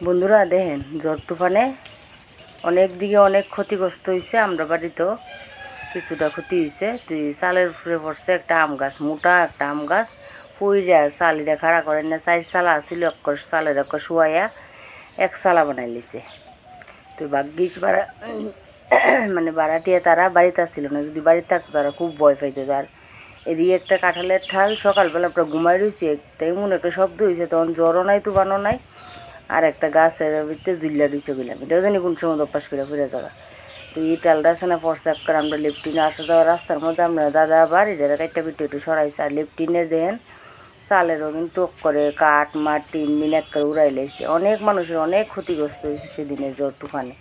বন্ধুরা দেখেন ঝড় তুফানে অনেক দিকে অনেক ক্ষতিগ্রস্ত হয়েছে। আমরা বাড়িতেও কিছুটা ক্ষতি হয়েছে। চালের উপরে পড়ছে একটা আম গাছ, মোটা একটা আম গাছ পইরা চালিটা খাড়া করেন না, 4 চালা ছিল, চালের শুয়াইয়া 1 চালা বানাই লিছে। তো ভাগ্যিস মানে বাড়াটিয়া তারা বাড়িতে আসছিল না, যদি বাড়িতে থাকতো তারা খুব ভয় পাইতো। আর এদিকে একটা কাঁঠালের ঠাল, সকালবেলা আমরা ঘুমাই রয়েছি, এমন একটা শব্দ হয়েছে, তখন জ্বরও নাই তুফানও নাই, আর একটা গাছের ভিতরে জুল্লা দিচ্ছে গেলাম, এটাও জানি কোন সময় অভ্যাস করে ফিরে যাওয়া। তো এই টালটা আছে না, প্রস্তাব করে আমরা লেফটিনে আসা যাওয়া রাস্তার মধ্যে আমরা দাদা আবার এদের একটা বিটু একটু সরাইছে। আর লেফটিনে দেন চালেরও কিন্তু করে কাঠ মাঠ টিন মিন এক করে উড়াই লেগেছে। অনেক মানুষের অনেক ক্ষতিগ্রস্ত হয়েছে সেদিনে জ্বর তুফানে।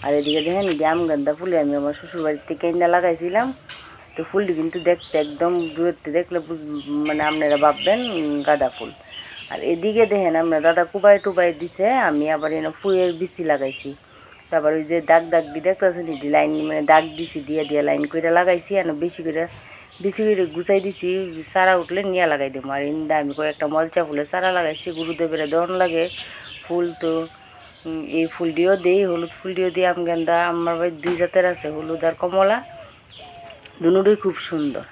আর এদিকে দেখেন আম গান্দা ফুলে আমি আমার শ্বশুর বাড়ির থেকে এনে লাগাইছিলাম। তো ফুলটি কিন্তু দেখতে একদম দূরত্বে দেখলে মানে আপনারা ভাববেন গাঁদা ফুল। আর এদিকে দেখেন আমরা দাদা কুবাই টুবাই দিছে, আমি আবার এনে ফুলের বিচি লাগাইছি। তারপর ওই যে দাগ দাগ দিয়ে দেখতেছেন লাইন, মানে দাগ দিছি দিয়ে দিয়ে লাইন করে লাগাইছি। আর বেশি করে গুছাই দিছি, চারা উঠলে নিয়ে লাগাই দেবো। আর ইন্দা আমি কয়েকটা মলচা ফুলের চারা লাগাইছি, গুরুদেবের দন লাগে ফুল। তো এই ফুলটিও দিই, হলুদ ফুলটিও দিই। আম গেন্দা আমার বাড়ি 2 জাতের আছে, হলুদ আর কমলা, দুটোই খুব সুন্দর।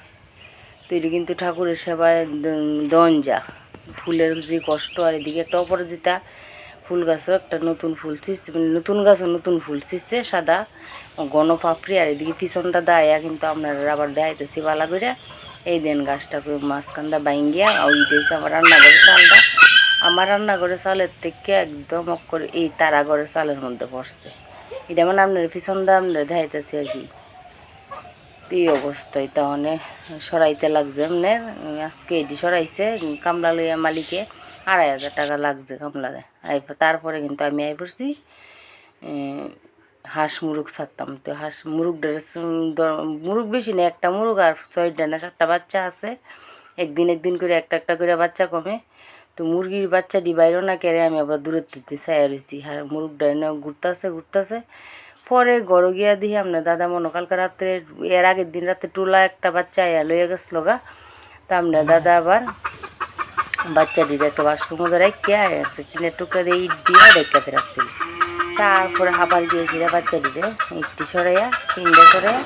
তো এটি কিন্তু ঠাকুরের সেবায় দঞ্জা ফুলের যে কষ্ট। আর এদিকে একটা অপরাজিতা ফুল গাছও একটা নতুন ফুল ছিঁচছে, মানে নতুন গাছও নতুন ফুল ছিঁচছে, সাদা ঘন পাপড়ি। আর এদিকে পিছনটা দায়া কিন্তু আপনারা আবার দেখাইতেছি বালা করে। এই দেন গাছটা মাঝখানটা বাইঙ্গিয়া ওই দিয়েছে আমার রান্নাঘরের চালটা। আমার রান্নাঘরের চালের থেকে একদম করে এই তারাঘরের চালের মধ্যে পড়ছে। এটা মানে আপনার পিছনটা আপনার দেখাইতেছি আর কি। এই অবস্থায় তাহলে সরাইতে লাগছে এমনি। আজকে এটি সরাইছে কামলা লইয়া মালিকে 2,500 টাকা লাগছে কামলারে। তারপরে কিন্তু আমি আই পড়ছি হাঁস মুরগ ছাড়তাম। তো হাঁস মুরগ বেশি নেই, একটা মুরগ আর 6টা না 7টা বাচ্চা আছে। একদিন করে একটা একটা করে বাচ্চা কমে। তো মুরগির বাচ্চাটি বাইরেও না কেড়ে আমি আবার দূরের থেকে চাইয়া রয়েছি। মুরগটা এনে ঘুরতেছে। পরে ঘরে গিয়া দিই আপনার দাদা মনে কালকে রাত্রে, এর আগের দিন রাত্রে টুলা একটা বাচ্চা আয়া লইয়া গেছিল গা। তা আপনার দাদা আবার বাচ্চাটির একটা বাস্কের মধ্যে রাখিয়া একটা টিনের টুকরা দিয়ে ইট দিয়ে রেখাতে রাখছিল। তারপরে আবার গিয়েছিল বাচ্চাটিরে ইটটি সরাইয়া টিনটা সরাইয়া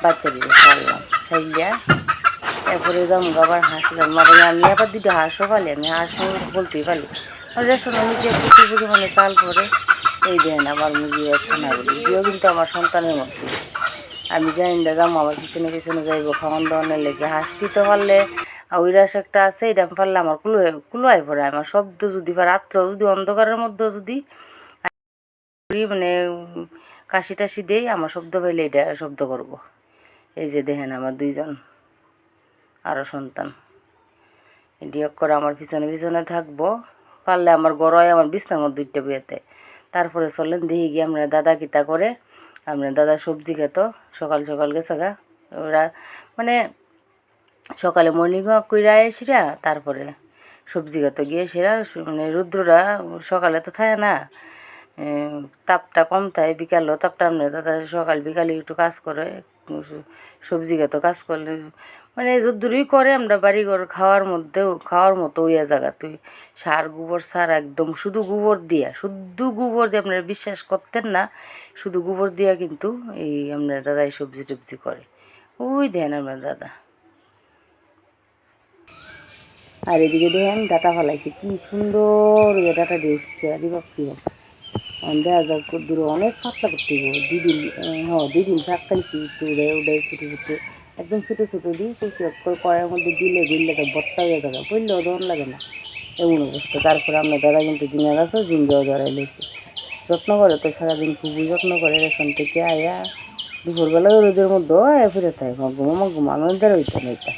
বাচ্চাটিরে ছাড়লাম। ছাড়িয়া এরপরে যেমন আবার হাঁস মারে, আমি আবার 2টা হাঁসও পালি। আমি হাঁস বলতেই পারি রেশনের নিচে প্রচুর পরিমাণে চাল পরে। এই দেন আবার মুরগি ছানাগুলি এটিও কিন্তু আমার সন্তানের মধ্যে। আমি জানি দাদা আমার পিছনে যাইব খাওয়ান দাওয়ানের লেগে। হাঁসটি তো পারলে ওই রাস একটা আছে, এটা পারলে আমার কুলোয় পড়ে। আমার শব্দ যদি বা রাত্র যদি অন্ধকারের মধ্যে যদি মানে কাশি টাশি দেই, আমার শব্দ পাইলে এটা শব্দ করব। এই যে দেখেন আমার 2জন আরও সন্তান এটি করে আমার পিছনে থাকবো। পারলে আমার গড়ায় আমার বিছনার মধ্যে 2টা বইয়াতে। তারপরে চলেন দেখি গিয়ে আমরা দাদা কিতা করে। আমরা দাদা সবজি খেত, সকাল সকাল গেছে গা ওরা, মানে সকালে মর্নিং ওয়াক করে এসিরা তারপরে সবজি খেত গিয়ে সেরা। মানে রুদ্ররা সকালে তো থাকে না, তাপটা কম থাকে, বিকালেও তাপটা আমরা দাদা সকাল বিকালে একটু কাজ করে সবজি খেত। কাজ করলে মানে যদ্দূরই করে আমরা বাড়িঘর খাওয়ার মতো ওই জায়গা। তুই সার গোবর সার একদম শুধু গোবর দিয়া আপনারা বিশ্বাস করতেন না, শুধু গোবর দিয়া কিন্তু এই আপনার দাদা এই সবজি টবজি করে। ওই দেন আপনার দাদা। আর এদিকে দেখেন ডাটা ফেলাইছে, কি সুন্দর ডাটা দিয়েছে। আরে বাপ কি দেখা যাক দূরে অনেক পাতলা করতে গো 2 দিন। 2 দিন শাক খাইছি উড়ে ছোটো একদম ছোটো দিই কচি কড়াইয়ের মধ্যে দিলে দিলে তো বত্তা হয়ে যাবে, বললেও দর লাগে না এমন অবস্থা। তারপরে আমরা দাদা কিন্তু জিঙ্গার আছে, জিঙ্গাও ধরাই লেছি। যত্ন করে তো সারাদিন খুবই যত্ন করে। রেশন থেকে আয়া দুপুরবেলা রোদের মধ্যে ফিরে থাকে ঘুমা আমাদের ওইটা এটা।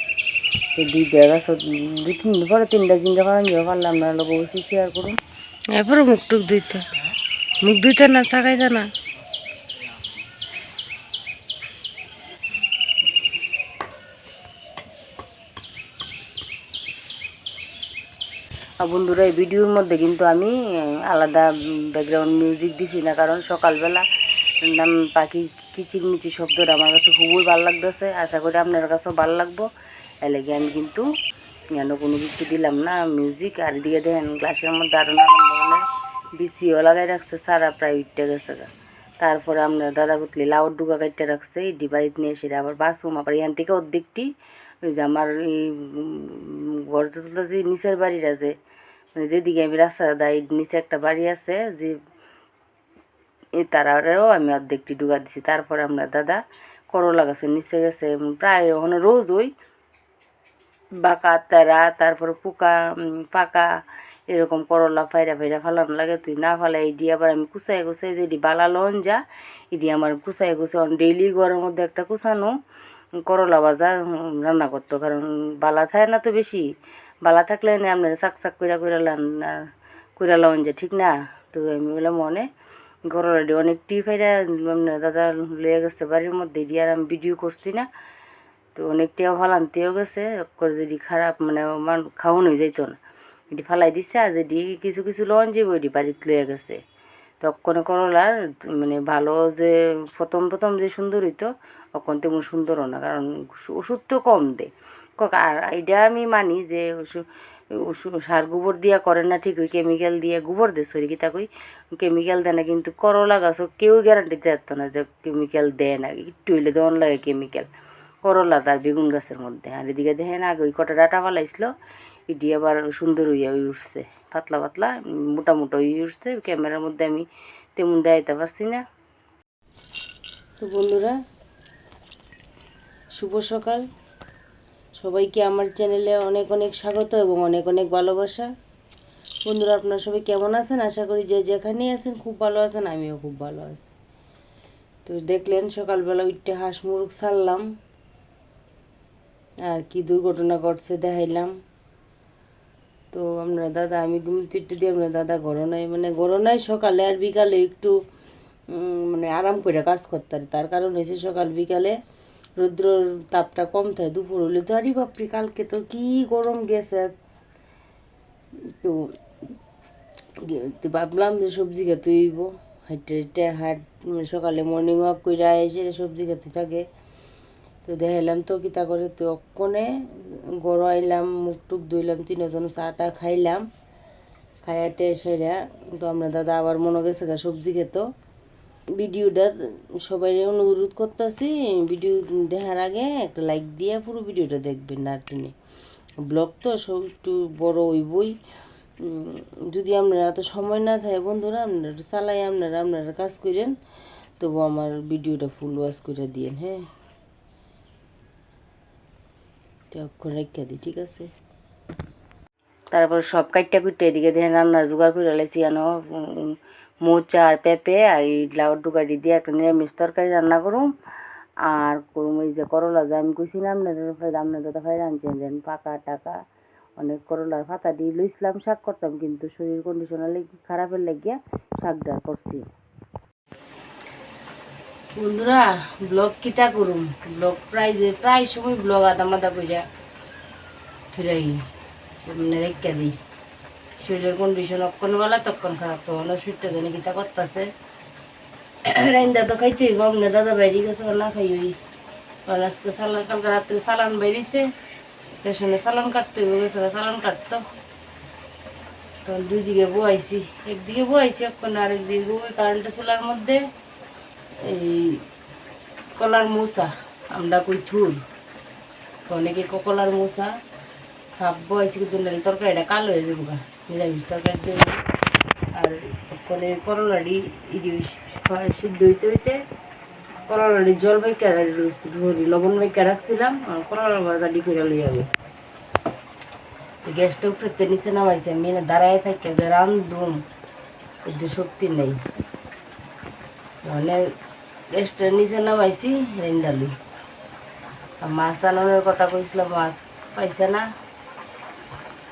তো 2টা গাছ 2-3 দিন পরে 3টা জিঙ্গা পারলাম না, লোক অবশ্যই শেয়ার করুন। এরপরে মুখ ধুইতে না চাকাইতে না। বন্ধুরা এই ভিডিওর মধ্যে কিন্তু আমি আলাদা ব্যাকগ্রাউন্ড মিউজিক দিছি না, কারণ সকালবেলা পাখি কিচিরমিচির শব্দটা আমার কাছে খুবই ভালো লাগতেছে। আশা করি আপনার কাছেও ভালো লাগবো। এর লেগে আমি কিন্তু কোনো কিছু দিলাম না মিউজিক। আর এদিকে দেখেন গ্লাসের মধ্যে আরও নানান ধরনের বিচিও লাগাই রাখছে, সারা প্রায় উঠতে গেছে গা। তারপরে আমরা দাদা কুতলি লাউর ডুগা কাটতে রাখছে, ইডি বাড়িতে নিয়ে এসে আবার বাসুম, আবার এখান থেকে অর্ধেকটি ওই যে আমার এই ঘর যে নিচের বাড়ির আছে, মানে যেদিকে আমি রাস্তা দাই নিচে একটা বাড়ি আছে, যে এই তারাও আমি অর্ধেকটি ডুগা দিছি। তারপরে আমরা দাদা করলা গাছে নিচে গেছে, প্রায় ওখানে রোজ ওই বাঁকা তেরা, তারপরে পোকা পাকা এরকম করলা ফাইরা ফাইরা ফালানো লাগে, তুই না ফালাই এটি আবার আমি কুচাই কুচাই যে এটি বালা লন যা এটি আমার কুচাই কুচাই ডেইলি ঘরের মধ্যে একটা কুচানো করলা ভাজা রান্না করতো, কারণ বালা থাকে না তো বেশি, বালা থাকলে আপনার চাক চাক কইরা লন যে ঠিক না। তো আমি বললাম মনে করলাটি অনেকটি ফাইরা দাদা লয়ে গেছে বাড়ির মধ্যে, এটি আর আমি ভিডিও করছি না। তো অনেকটাও ফালানতেও গেছে করে, যদি খারাপ মানে খাওয়ানো হয়ে যাইতো না, এটি ফালাই দিচ্ছে। আর যেটি কিছু কিছু লন যাবো এটি বাড়িতে লয়ে গেছে। তখন করলার মানে ভালো যে প্রথম প্রথম যে সুন্দর হইতো তখন তেমন সুন্দরও না, কারণ ওষুধ তো কম দেয়। আর এটা আমি মানি যে সার গোবর দিয়া করে না ঠিক, ওই কেমিক্যাল দিয়ে গোবর দে সরি কিতা কই কেমিক্যাল দেয় না, কিন্তু করলা গাছও কেউ গ্যারান্টি দিত না যে কেমিক্যাল দেয় না, একটু হইলে দেওয়ান লাগে কেমিক্যাল করলা তার বেগুন গাছের মধ্যে। আর এদিকে দেখেন আগে ওই কটা ডাটা ফালাইছিল, এটি আবার সুন্দর হইয়া ওই উঠছে, পাতলা পাতলা মোটা মোটা ওই উঠছে। ক্যামেরার মধ্যে আমি তেমন দেখাইতে পারছি না। তো বন্ধুরা শুভ সকাল, সবাইকে আমার চ্যানেলে অনেক অনেক স্বাগত এবং অনেক অনেক ভালোবাসা। বন্ধুরা আপনারা সবাই কেমন আছেন? আশা করি যে যেখানেই আছেন খুব ভালো আছেন, আমিও খুব ভালো আছি। তো দেখলেন সকালবেলা উঠতে হাঁস মুরগ ছাড়লাম, আর কি দুর্ঘটনা ঘটছে দেখাইলাম। তো আপনার দাদা আমি ঘুমিতে দিয়ে আপনার দাদা ঘরনায় মানে ঘরনায় সকালে আর বিকালে একটু মানে আরাম করে কাজ করতে পারে, তার কারণ হয়েছে সকাল বিকালে রৌদ্রর তাপটা কম থাকে, দুপুর হলে তো আরে বাপরি কালকে তো কি গরম গেছে। তো ভাবলাম যে সবজি খেতে হইব, হাইটে হাইটে সকালে মর্নিং ওয়াক করে এসে সবজি খেতে থাকে। তো দেখাইলাম তো কিতা করে, তো অক্ষণে গড় আইলাম, মুখ টুক ধুইলাম, তিনজন চাটা খাইলাম, খাইয়াতে সেরা। তো আমরা দাদা আবার মনে গেছে গা সবজি খেত। ভিডিওটা সবাই অনুরোধ করতেছি, ভিডিও দেখার আগে একটা লাইক দিয়ে পুরো ভিডিওটা দেখবেন না। আর তিনি ব্লগ তো সব একটু বড় হইবই, যদি আপনারা এত সময় না থাকে বন্ধুরা আপনারা চালাই আপনারা কাজ করেন, তবু আমার ভিডিওটা ফুল ওয়াচ করে দিয়েন। হ্যাঁ অক্ষণ রেখা দিই, ঠিক আছে। তারপর সব কাটটা কুটে এদিকে দেখেন রান্নার জোগাড় করে লাইছি, আনো মোচা আর পেঁপে আর এই লাউর ডুগাডি দিয়ে একটা নিরামিষ তরকারি রান্না করুম। আর করুম এই যে করলা যে আমি কইছিলাম আপনার দাদা ফাইরা আনছেন যেন পাকা টাকা অনেক করলার পাতা দিয়ে লইছিলাম, শাক করতাম, কিন্তু শরীর কন্ডিশনার লেগে খারাপের লেগে শাকটা করছি। বন্ধুরা ব্লগ কিতা করুম, ব্লগ প্রায় সময় ব্লগ আদা মাদা কইরা ফিরাই মানে রেখা দিই। শরীরের কন্ডিশন অক্ষণ বেলা তখন খারাপ, তো অন্য শরীরটা জানি কিতা করতেছে। রাইন্দা তো খাইতে হইব, আপনার দাদা বাইরে গেছে না খাই ওই, কারণ আজকে কালকে রাত্রে চালান বাইরেছে, পেছনে চালান কাটতে হইব, গেছে চালান কাটতো। তখন দুই দিকে বয়াইছি, একদিকে বয়াইছি অক্ষণ, আরেকদিকে ওই কারেন্টের চুলার মধ্যে এই কলার মোচা আমরা কই থুর, তো অনেকে কলার মোচা ভাববো আইসি, কিন্তু তরকারিটা কালো হয়ে যাবো গা নিরামিষ তরকারি দেবো। আর ওখানে করলাটি সিদ্ধ হইতে হইতে করলাটি জল বাইকা ধরি লবণ বাইকা রাখছিলাম, আর করলা ভাজাটি করে লই যাবে। গ্যাসটা উপরে নিচে নামাইছে, আমি দাঁড়ায় থাকি যে রান্ধুম, এতে শক্তি নেই, মানে গ্যাসটা নিচে নামাইছি রেন্দালি। আর মাছ আনানোর কথা কইছিলাম, মাছ পাইছে না,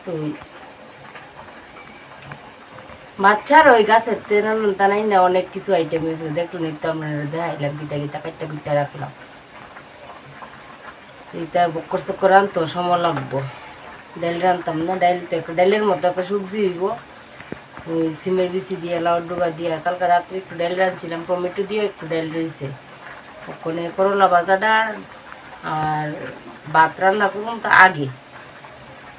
তো মাছ ছাড়া ওই গাছের টানাই না অনেক কিছু আইটেম হয়েছে, দেখলো নিত্য আপনারা দেখাইলাম গীতা গীতা কাটটা কুটটা রাখলাম। এইটা বক্কর চক্কর রানতো সময় লাগবো, ডাইল রানতাম না, ডাইল তো একটা ডাইলের মতো একটা সবজি হইব, ওই সিমের বিচি দিয়ে লাউর ডুগা দিয়ে। কালকে রাত্রে একটু ডাইল রাঁধছিলাম, টমেটো দিয়ে একটু ডাইল রয়েছে, ওখানে করলা ভাজাটা আর ভাত রান্না করুন তো আগে।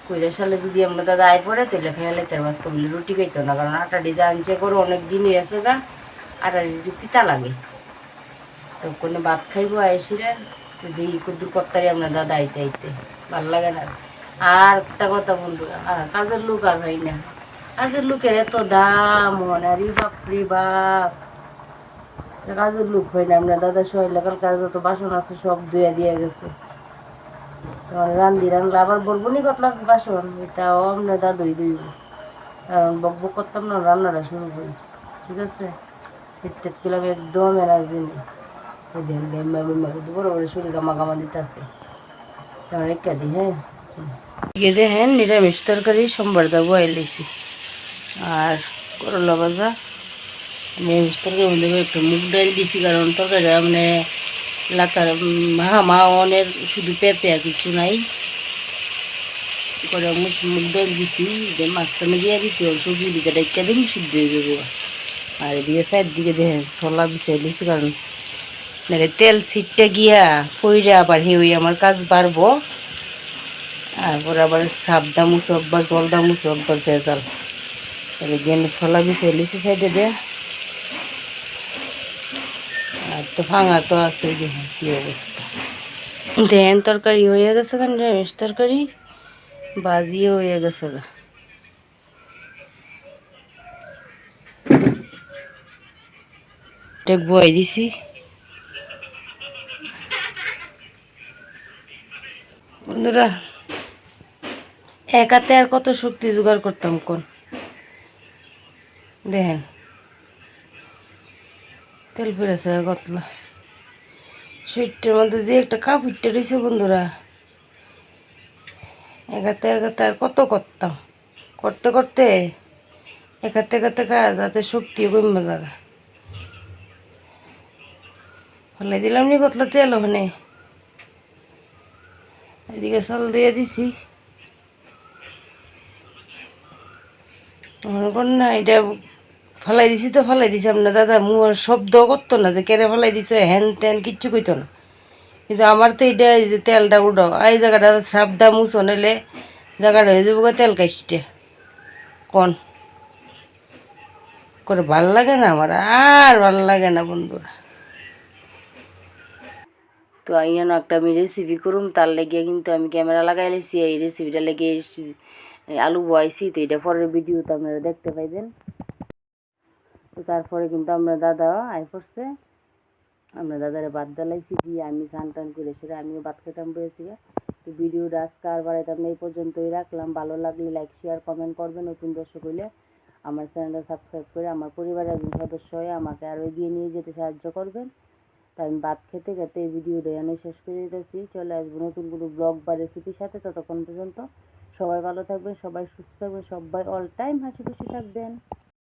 কইরা সালে যদি আমরা দাদা আয় পড়ে তাহলে খেয়ে লাইতে আজকে বলে রুটি খাইতো না, কারণ আটা ডিজা আনছে করে অনেক দিনই আছে গা, আটা ডিজা তিতা লাগে। তো কোনো ভাত খাইবো আইসিরে তো দেখি কুদ্দুর কর্তারি আপনার দাদা আইতে আইতে ভাল লাগে না। আর একটা কথা বন্ধুরা, কাজের লোক আর হয় না, কাজের লোকের এত দাম মনে রে বাপরি বাপ, কাজের লোক হয় না। আপনার দাদা শরীর কাজ যত বাসন আছে সব ধুয়ে দিয়ে গেছে, রান্ধি রান্না আবার বলবো নি কতলা বাসন, এটাও আপনার দাদুই ধুইব, কারণ বক বক করতাম না, রান্নাটা শুরু করি। ঠিক আছে, শীত করলাম একদম এনার্জি নেই, গাম্মা গুম্মা করতে বড় বড় শরীর গামা গামা দিতে আছে, রেখা দিই। হ্যাঁ, গিয়ে দেখেন নিরামিষ তরকারি সোমবার দা বয়ে লেছি, আর করলা ভাজা। নিরামিষ তরকারির মধ্যে একটু মুগ ডাল দিছি, কারণ তরকারি মানে লাতার মা অনের শুধু পেঁপে আর কিছু নাই, করে মুগ ডাল দিছি, যে মাঝখানে দিয়ে দিছি ওর সবজি দিকে ডাইকা দিন সিদ্ধ হয়ে যাবো। আর এদিকে সাইড দিকে দেখেন ছোলা বিছাই দিছি, কারণ তেল ছিটটা গিয়া ফইরে আবার হেউই আমার কাজ বাড়বো, তারপর আবার সাবদা মুছো একবার, জলদা মুছো একবার, ভেজাল। তাহলে গিয়ে আমি ছোলা বিছাই লিছি সাইডে দিয়ে। আর তো ভাঙা তো আছে, দেখুন কি অবস্থা। দেন তরকারি হয়ে গেছে, কেন নিরামিষ তরকারি বাজিও হয়ে গেছে গা। বই দিছি বন্ধুরা, একাতে আর কত শক্তি জোগাড় করতাম কোন, দেখেন তেল পড়েছে কতলা, শরীরটার মধ্যে যে একটা কাপড়টা রয়েছে বন্ধুরা, একাতে একাতে আর কত করতাম, করতে করতে একাতে একাতে কাজ যাতে শক্তিও কমবে জায়গা। ফলাই দিলাম নি কতলা তেল ওখানে, এদিকে চাল দিয়ে দিছি। মনে কর না এটা ফেলাই দিছি তো ফেলাই দিছি, আপনার দাদা মুখ শব্দ করতো না যে কেড়ে ফেলাই দিছ হ্যান ত্যান কিচ্ছু কইতো না। কিন্তু আমার তো এটা যে তেলটা উঠো এই জায়গাটা সাবদা মুছো নিলে জায়গাটা হয়ে যাবো তেল কাশতে কোন করে, ভাল লাগে না আমার, আর ভাল লাগে না বন্ধুরা। তো আইয়ানো একটা আমি রেসিপি করুম, তার লেগে কিন্তু আমি ক্যামেরা লাগাই লেছি, এই রেসিপিটা লেগে আলু বয়াইছি, তো এটা পরের ভিডিওতে আপনারা দেখতে পাইবেন। তো তারপরে কিন্তু আমরা দাদা আই পড়ছে, আমরা দাদারে ভাত ডালাইছি দিয়ে আমি স্নান টান করে সেটা আমিও ভাত খেতাম বলেছি। তো ভিডিওটা আজকে আর বাড়াইতাম না, এই পর্যন্তই রাখলাম। ভালো লাগলে লাইক শেয়ার কমেন্ট করবেন, নতুন দর্শক হইলে আমার চ্যানেলটা সাবস্ক্রাইব করে আমার পরিবারের একজন সদস্য হয়ে আমাকে আরও এগিয়ে নিয়ে যেতে সাহায্য করবেন। তাই আমি ভাত খেতে খেতে এই ভিডিওটা এনে শেষ করে দিতেছি। চলে আসবো নতুন কোনো ব্লগ বা রেসিপির সাথে, ততক্ষণ পর্যন্ত সবাই ভালো থাকবেন, সবাই সুস্থ থাকবেন, সবাই অল টাইম হাসি খুশি থাকবেন।